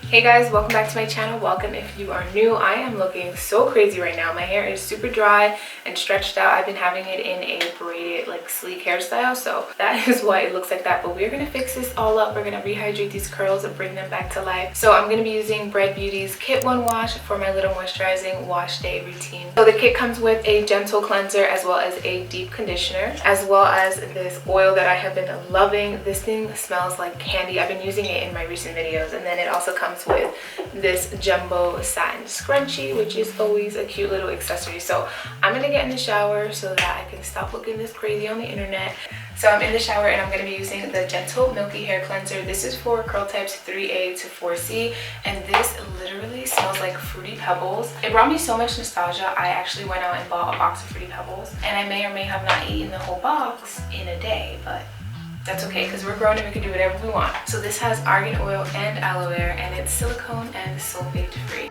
Hey guys, welcome back to my channel. Welcome if you are new. I am looking so crazy right now. My hair is super dry and stretched out. I've been having it in a braided, like, sleek hairstyle, so that is why it looks like that. But we're gonna fix this all up. We're gonna rehydrate these curls and bring them back to life. So I'm gonna be using Bread Beauty's Kit 1 Wash for my little moisturizing wash day routine. So the kit comes with a gentle cleanser as well as a deep conditioner, as well as this oil that I have been loving. This thing smells like candy. I've been using it in my recent videos. And then it also comes with this jumbo satin scrunchie, which is always a cute little accessory. So I'm gonna get in the shower so that I can stop looking this crazy on the internet. So I'm in the shower and I'm going to be using the Gentle Milky Hair Cleanser. This is for curl types 3A to 4C, and this literally smells like Fruity Pebbles. It brought me so much nostalgia. I actually went out and bought a box of Fruity Pebbles, and I may or may have not eaten the whole box in a day, but that's okay because we're grown and we can do whatever we want. So this has argan oil and aloe vera, and it's silicone and sulfate free.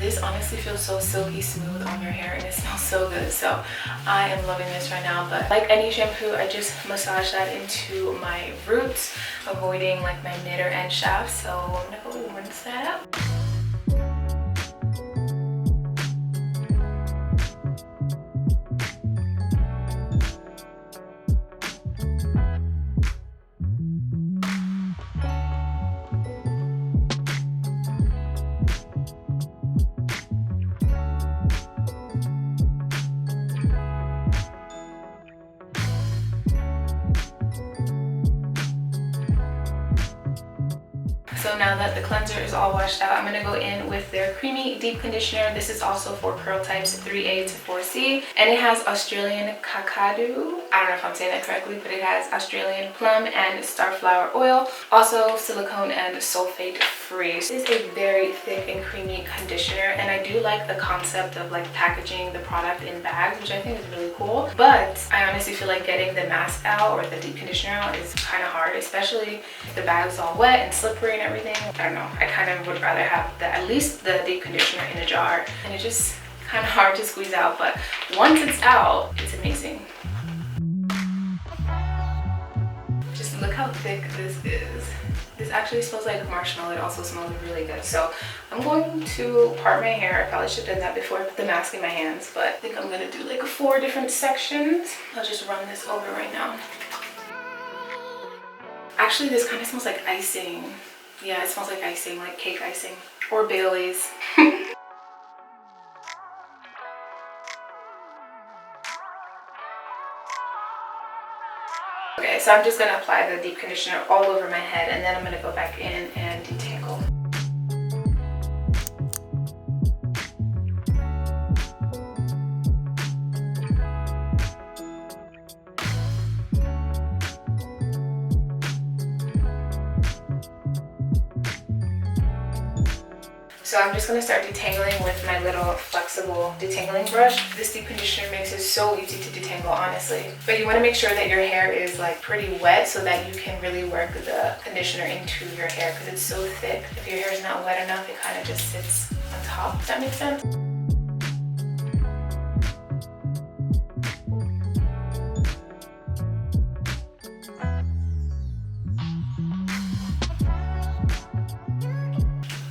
This honestly feels so silky smooth on your hair and it smells so good. So I am loving this right now. But like any shampoo, I just massage that into my roots, avoiding like my mid or end shaft. So I'm gonna go rinse that out. So now that the cleanser is all washed out, I'm going to go in with their creamy deep conditioner. This is also for curl types 3A to 4C, and it has Australian kakadu. I don't know if I'm saying that correctly, but it has Australian plum and starflower oil, also silicone and sulfate free. This is a very thick and creamy conditioner, and I do like the concept of like packaging the product in bags, which I think is really cool. But I honestly feel like getting the mask out or the deep conditioner out is kind of hard, especially if the bag's all wet and slippery and everything. I don't know, I kind of would rather have at least the deep conditioner in a jar, and it's just kind of hard to squeeze out, but once it's out, it's amazing. Just look how thick this is. This actually smells like marshmallow. It also smells really good. So I'm going to part my hair. I probably should have done that before I put the mask in my hands, but I think I'm gonna do like 4 different sections. I'll just run this over right now. Actually, this kind of smells like icing. Yeah, it smells like icing, like cake icing or Bailey's. Okay, so I'm just gonna apply the deep conditioner all over my head, and then I'm gonna go back in and detangle. So I'm just going to start detangling with my little flexible detangling brush. This deep conditioner makes it so easy to detangle, honestly. But you want to make sure that your hair is like pretty wet so that you can really work the conditioner into your hair, because it's so thick. If your hair is not wet enough, it kind of just sits on top. Does that make sense?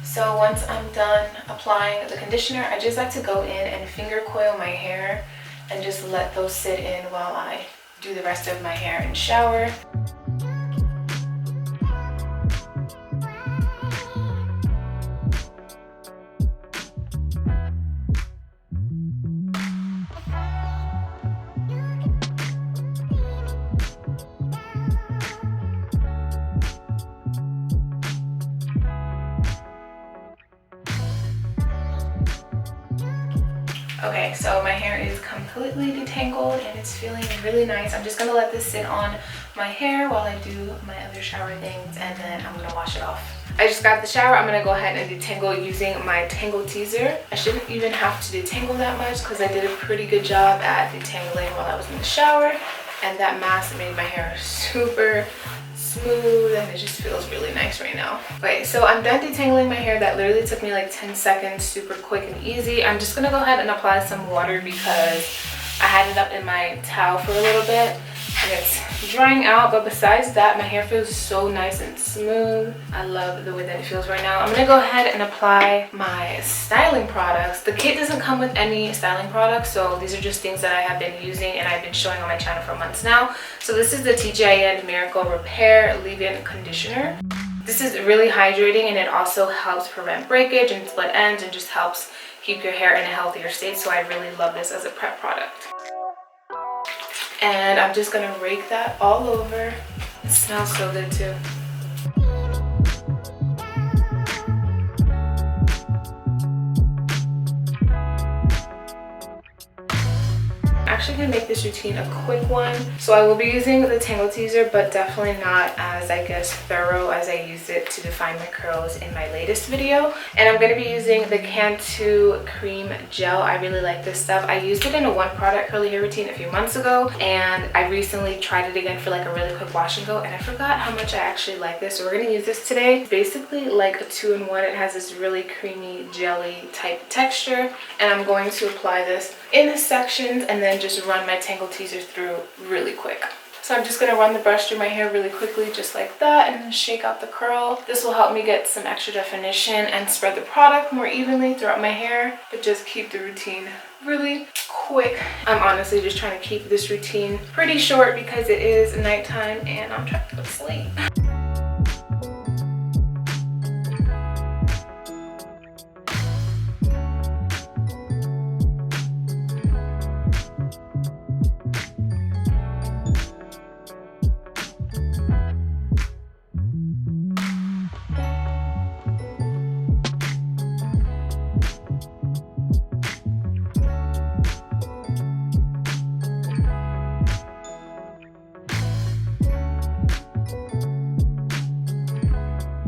So once I'm done applying the conditioner, I just like to go in and finger coil my hair and just let those sit in while I do the rest of my hair and shower. Okay, so my hair is completely detangled and it's feeling really nice. I'm just gonna let this sit on my hair while I do my other shower things, and then I'm gonna wash it off. I just got the shower. I'm gonna go ahead and detangle using my tangle teaser. I shouldn't even have to detangle that much because I did a pretty good job at detangling while I was in the shower, and that mask made my hair super smooth and it just feels really nice right now. Okay, so I'm done detangling my hair. That literally took me like 10 seconds, super quick and easy. I'm just gonna go ahead and apply some water because I had it up in my towel for a little bit and it's drying out, but besides that, my hair feels so nice and smooth. I love the way that it feels right now. I'm gonna go ahead and apply my styling products. The kit doesn't come with any styling products, so these are just things that I have been using and I've been showing on my channel for months now. So this is the TGIN Miracle Repair Leave-In Conditioner. This is really hydrating and it also helps prevent breakage and split ends and just helps keep your hair in a healthier state. So I really love this as a prep product. And I'm just gonna rake that all over. It smells so good too. Actually gonna make this routine a quick one. So I will be using the Tangle Teaser, but definitely not as, I guess, thorough as I used it to define my curls in my latest video. And I'm gonna be using the Cantu Cream Gel. I really like this stuff. I used it in a one product curly hair routine a few months ago, and I recently tried it again for like a really quick wash and go, and I forgot how much I actually like this. So we're gonna use this today. It's basically like a 2-in-1. It has this really creamy jelly type texture, and I'm going to apply this in the sections and then just run my Tangle Teaser through really quick. So I'm just going to run the brush through my hair really quickly just like that and then shake out the curl. This will help me get some extra definition and spread the product more evenly throughout my hair, but just keep the routine really quick. I'm honestly just trying to keep this routine pretty short because it is nighttime and I'm trying to go to sleep.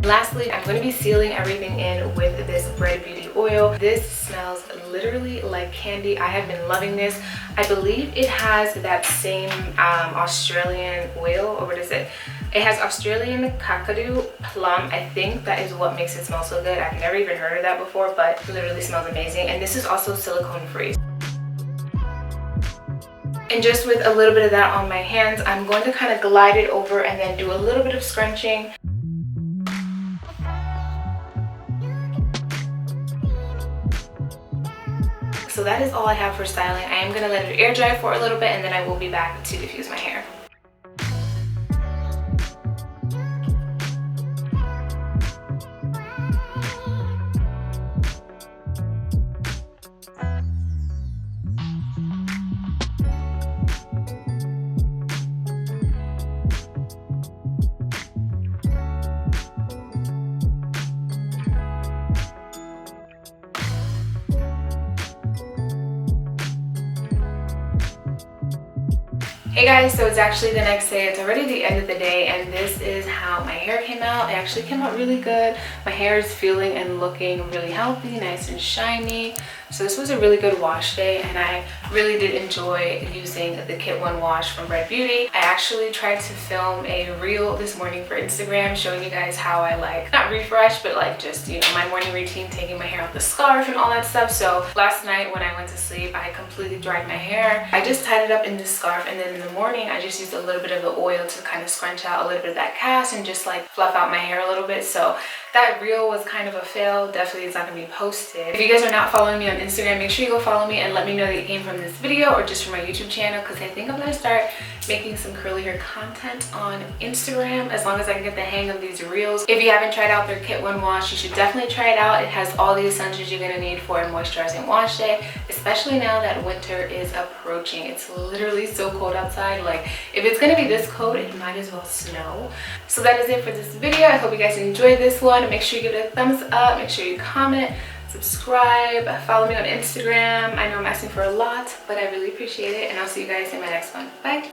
Lastly, I'm going to be sealing everything in with this Red Beauty oil. This smells literally like candy. I have been loving this. I believe it has that same Australian oil, or what is it? It has Australian Kakadu Plum. I think that is what makes it smell so good. I've never even heard of that before, but it literally smells amazing. And this is also silicone free. And just with a little bit of that on my hands, I'm going to kind of glide it over and then do a little bit of scrunching. So that is all I have for styling. I am going to let it air dry for a little bit and then I will be back to diffuse my hair. Hey guys, so it's actually the next day. It's already the end of the day and this is how my hair came out. It actually came out really good. My hair is feeling and looking really healthy, nice and shiny. So this was a really good wash day and I really did enjoy using the Kit 1 wash from Red Beauty. I actually tried to film a reel this morning for Instagram showing you guys how I like, not refresh, but like just, you know, my morning routine, taking my hair off the scarf and all that stuff. So last night when I went to sleep, I completely dried my hair. I just tied it up in this scarf and then in the morning I just used a little bit of the oil to kind of scrunch out a little bit of that cast and just like fluff out my hair a little bit. So that reel was kind of a fail. Definitely it's not going to be posted. If you guys are not following me on Instagram, make sure you go follow me and let me know that you came from this video or just from my YouTube channel, because I think I'm going to start making some curly hair content on Instagram as long as I can get the hang of these reels. If you haven't tried out their Kit 1 wash, you should definitely try it out. It has all the essentials you're going to need for a moisturizing wash day, especially now that winter is approaching. It's literally so cold outside. Like, if it's going to be this cold, it might as well snow. So that is it for this video. I hope you guys enjoyed this one. Make sure you give it a thumbs up. Make sure you comment, subscribe, follow me on Instagram. I know I'm asking for a lot, but I really appreciate it, and I'll see you guys in my next one. Bye.